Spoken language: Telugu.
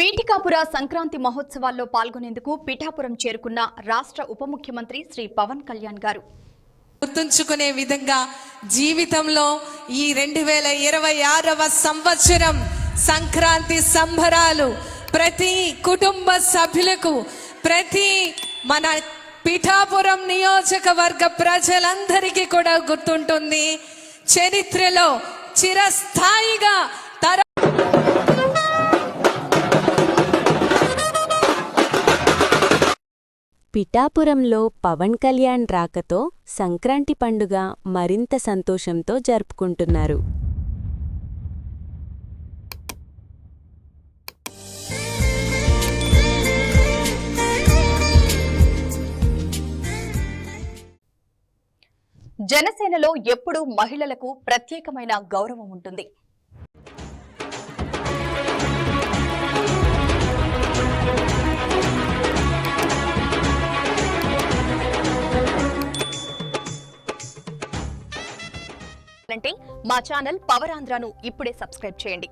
పీఠికాపుర సంక్రాంతి మహోత్సవాల్లో పాల్గొనేందుకు పిఠాపురం చేరుకున్న రాష్ట్ర ఉప ముఖ్యమంత్రి శ్రీ పవన్ కళ్యాణ్ గారు గుర్తుంచుకునే విధంగా జీవితంలో ఈ 2026వ సంవత్సరం సంక్రాంతి సంబరాలు ప్రతి కుటుంబ సభ్యులకు ప్రతి మన పిఠాపురం నియోజకవర్గ ప్రజలందరికీ కూడా గుర్తుంటుంది. చరిత్రలో చిరస్థాయిగా పిఠాపురంలో పవన్ కళ్యాణ్ రాకతో సంక్రాంతి పండుగ మరింత సంతోషంతో జరుపుకుంటున్నారు. జనసేనలో ఎప్పుడూ మహిళలకు ప్రత్యేకమైన గౌరవం ఉంటుంది. అంటే మా ఛానల్ పవర్ ఆంధ్రాను ఇప్పుడే సబ్స్క్రైబ్ చేయండి.